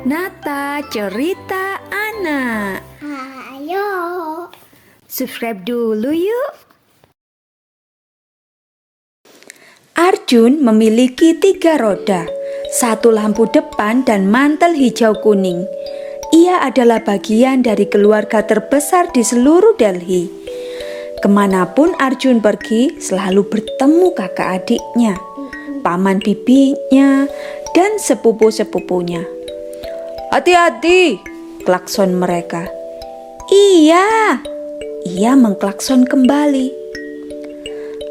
Nata Cerita Anak. Ayo. Subscribe dulu yuk. Arjun memiliki 3 roda, 1 lampu depan dan mantel hijau kuning. Ia adalah bagian dari keluarga terbesar di seluruh Delhi. Kemanapun Arjun pergi, selalu bertemu kakak adiknya, paman bibinya, dan sepupu-sepupunya. "Hati-hati!" klakson mereka. "Iya!" ia mengklakson kembali.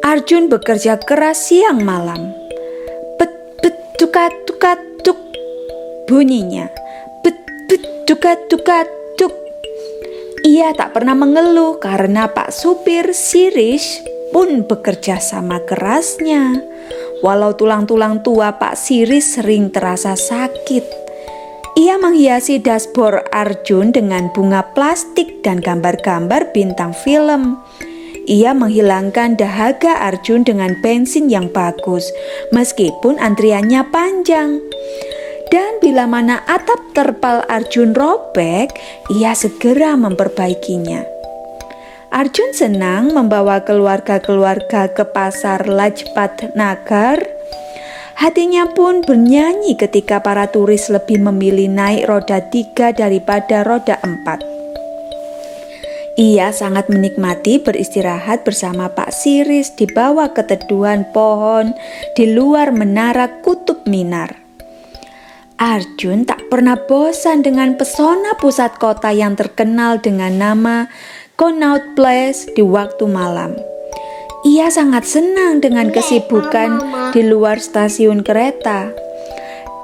Arjun bekerja keras siang malam. Bet bet tukat tukat tuk bunyinya. Bet bet tukat tukat tuk. Ia tak pernah mengeluh karena Pak Supir Sirish pun bekerja sama kerasnya. Walau tulang-tulang tua Pak Sirish sering terasa sakit. Ia menghiasi dashboard Arjun dengan bunga plastik dan gambar-gambar bintang film. Ia menghilangkan dahaga Arjun dengan bensin yang bagus, meskipun antriannya panjang. Dan bila mana atap terpal Arjun robek, ia segera memperbaikinya. Arjun senang membawa keluarga-keluarga ke pasar Lajpat Nagar. Hatinya pun bernyanyi ketika para turis lebih memilih naik roda 3 daripada roda 4. Ia sangat menikmati beristirahat bersama Pak Sirish di bawah keteduhan pohon di luar menara Kutub Minar. Arjun tak pernah bosan dengan pesona pusat kota yang terkenal dengan nama Connaught Place di waktu malam. Ia sangat senang dengan kesibukan di luar stasiun kereta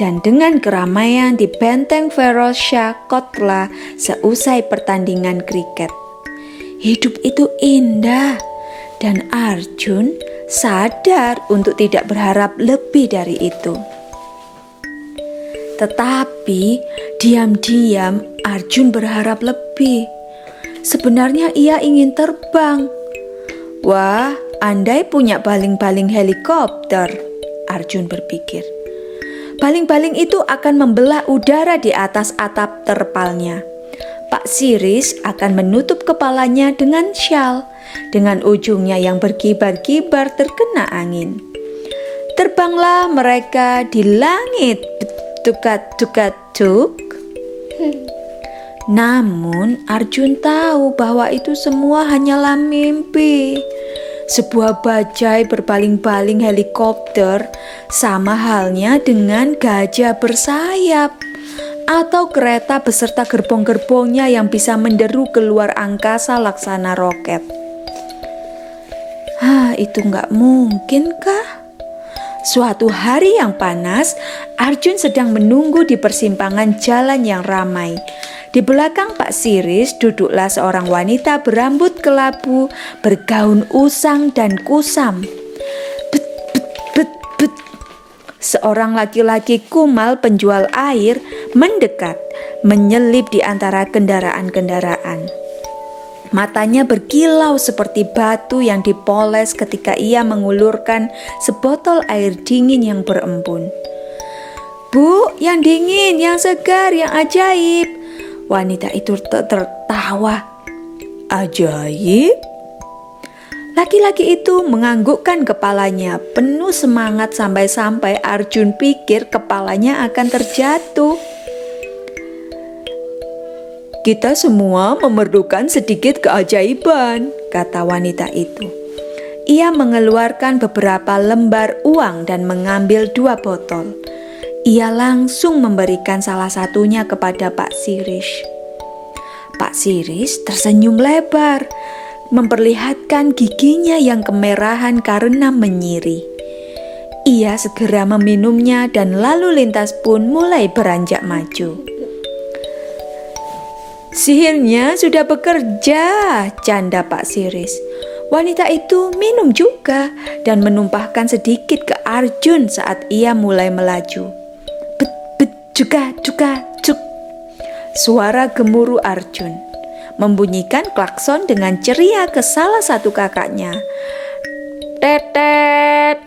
dan dengan keramaian di benteng Feroz Shah Kotla seusai pertandingan kriket. Hidup itu indah dan Arjun sadar untuk tidak berharap lebih dari itu. Tetapi diam-diam Arjun berharap lebih. Sebenarnya ia ingin terbang. Wah, andai punya baling-baling helikopter, Arjun berpikir. Baling-baling itu akan membelah udara di atas atap terpalnya. Pak Sirish akan menutup kepalanya dengan syal, dengan ujungnya yang berkibar-kibar terkena angin. Terbanglah mereka di langit, tukat-tukat-tuk. Namun Arjun tahu bahwa itu semua hanyalah mimpi. Sebuah bajai berbaling-baling helikopter sama halnya dengan gajah bersayap atau kereta beserta gerbong-gerbongnya yang bisa menderu keluar angkasa laksana roket. Itu nggak mungkin kah? Suatu hari yang panas, Arjun sedang menunggu di persimpangan jalan yang ramai. Di belakang Pak Sirish duduklah seorang wanita berambut kelabu, bergaun usang dan kusam. Bet, bet, bet, bet. Seorang laki-laki kumal penjual air mendekat, menyelip di antara kendaraan-kendaraan. Matanya berkilau seperti batu yang dipoles ketika ia mengulurkan sebotol air dingin yang berembun. "Bu, yang dingin, yang segar, yang ajaib." Wanita itu tertawa. "Ajaib?" Laki-laki itu menganggukkan kepalanya penuh semangat sampai-sampai Arjun pikir kepalanya akan terjatuh. "Kita semua memerlukan sedikit keajaiban," kata wanita itu. Ia mengeluarkan beberapa lembar uang dan mengambil 2 botol. Ia langsung memberikan salah satunya kepada Pak Sirish. Pak Sirish tersenyum lebar, memperlihatkan giginya yang kemerahan karena menyiri. Ia segera meminumnya dan lalu lintas pun mulai beranjak maju. "Sihirnya sudah bekerja," canda Pak Sirish. Wanita itu minum juga dan menumpahkan sedikit ke Arjun saat ia mulai melaju. Bet bet juga cuk. Suara gemuruh Arjun membunyikan klakson dengan ceria ke salah satu kakaknya. Tetet.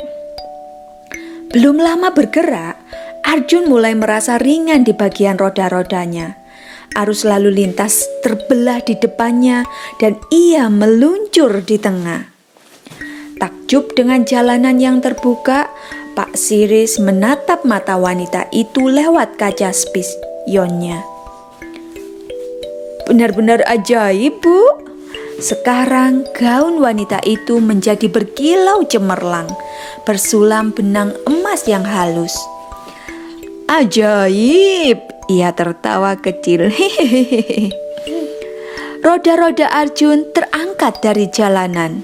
Belum lama bergerak, Arjun mulai merasa ringan di bagian roda-rodanya. Arus lalu lintas terbelah di depannya dan ia meluncur di tengah. Takjub dengan jalanan yang terbuka, Pak Siris menatap mata wanita itu lewat kaca spionnya. Benar-benar ajaib, Bu. Sekarang gaun wanita itu menjadi berkilau cemerlang, bersulam benang emas yang halus. Ajaib, ia tertawa kecil. Roda-roda Arjun terangkat dari jalanan.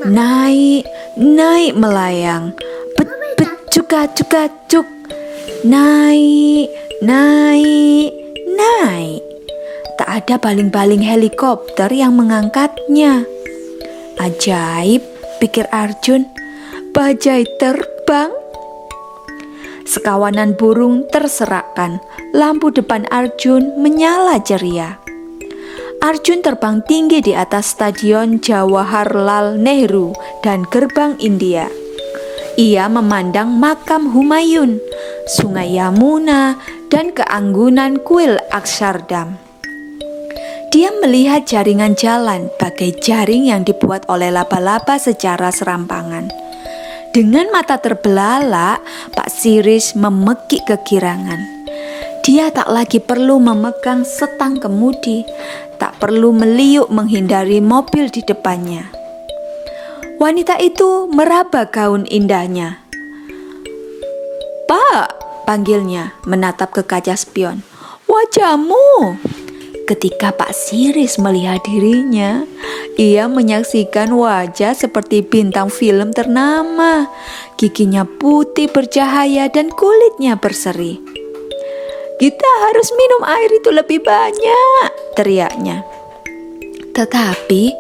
Naik melayang. Cuk. Naik. Tak ada baling-baling helikopter yang mengangkatnya. Ajaib, pikir Arjun. Bajai terbang. Sekawanan burung terserakkan. Lampu depan Arjun menyala ceria. Arjun terbang tinggi di atas Stadion Jawaharlal Nehru dan Gerbang India. Ia memandang makam Humayun, Sungai Yamuna, dan keanggunan kuil Akshardham. Dia melihat jaringan jalan bagai jaring yang dibuat oleh laba-laba secara serampangan. Dengan mata terbelalak, Pak Siris memekik kegirangan. Dia tak lagi perlu memegang setang kemudi, tak perlu meliuk menghindari mobil di depannya. Wanita itu meraba gaun indahnya. "Pak," panggilnya menatap ke kaca spion. "Wajahmu." Ketika Pak Siris melihat dirinya, ia menyaksikan wajah seperti bintang film ternama. Giginya putih bercahaya dan kulitnya berseri. "Kita harus minum air itu lebih banyak," teriaknya. "Tetapi,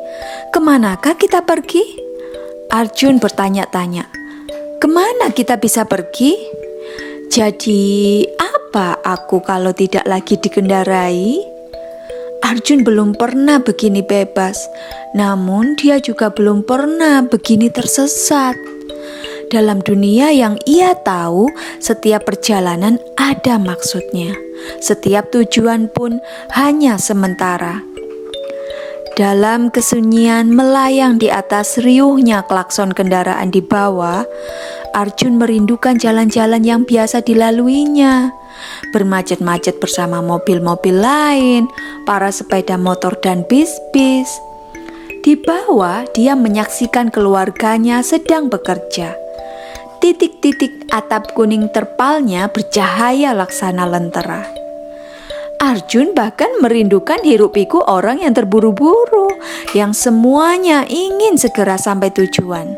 kemanakah kita pergi?" Arjun bertanya-tanya. "Kemana kita bisa pergi? Jadi apa aku kalau tidak lagi dikendarai?" Arjun belum pernah begini bebas, namun dia juga belum pernah begini tersesat. Dalam dunia yang ia tahu, setiap perjalanan ada maksudnya. Setiap tujuan pun hanya sementara. Dalam kesunyian melayang di atas riuhnya klakson kendaraan di bawah, Arjun merindukan jalan-jalan yang biasa dilaluinya. Bermacet-macet bersama mobil-mobil lain, para sepeda motor dan bis-bis. Di bawah, dia menyaksikan keluarganya sedang bekerja. Titik-titik atap kuning terpalnya bercahaya laksana lentera. Arjun bahkan merindukan hiruk-pikuk orang yang terburu-buru, yang semuanya ingin segera sampai tujuan.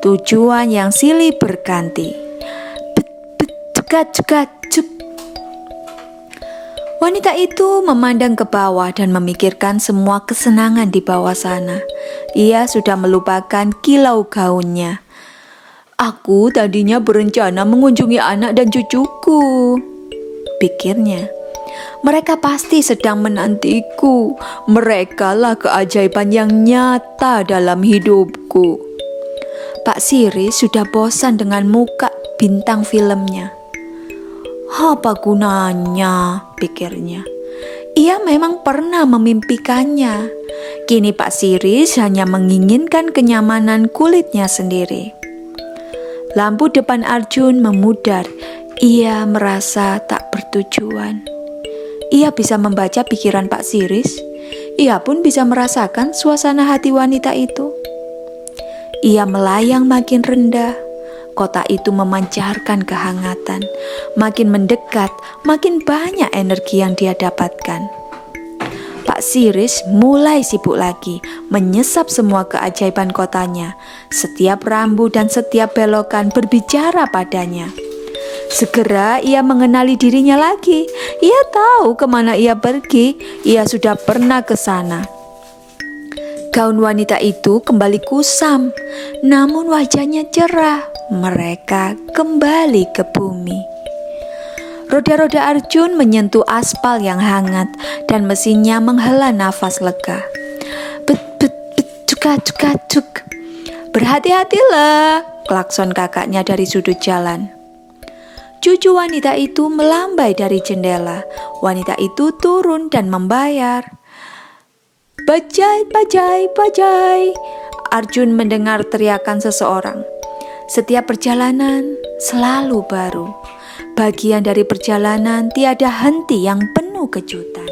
Tujuan yang silih berganti. Cuk. Wanita itu memandang ke bawah dan memikirkan semua kesenangan di bawah sana. Ia sudah melupakan kilau gaunnya. "Aku tadinya berencana mengunjungi anak dan cucuku," pikirnya. "Mereka pasti sedang menantiku. Merekalah keajaiban yang nyata dalam hidupku." Pak Siris sudah bosan dengan muka bintang filmnya. "Apa gunanya?" pikirnya. Ia memang pernah memimpikannya. Kini Pak Siris hanya menginginkan kenyamanan kulitnya sendiri. Lampu depan Arjun memudar. Ia merasa tak bertujuan. Ia bisa membaca pikiran Pak Siris. Ia pun bisa merasakan suasana hati wanita itu. Ia melayang makin rendah. Kota itu memancarkan kehangatan. Makin mendekat, makin banyak energi yang dia dapatkan. Pak Siris mulai sibuk lagi, menyesap semua keajaiban kotanya. Setiap rambu dan setiap belokan berbicara padanya. Segera ia mengenali dirinya lagi. Ia tahu kemana ia pergi. Ia sudah pernah ke sana. Gaun wanita itu kembali kusam, namun wajahnya cerah. Mereka kembali ke bumi. Roda-roda Arjun menyentuh aspal yang hangat dan mesinnya menghela nafas lega. Cuk. "Berhati-hatilah," klakson kakaknya dari sudut jalan. Cucu wanita itu melambai dari jendela. Wanita itu turun dan membayar. Bajai, bajai, bajai. Arjun mendengar teriakan seseorang. Setiap perjalanan selalu baru. Bagian dari perjalanan tiada henti yang penuh kejutan.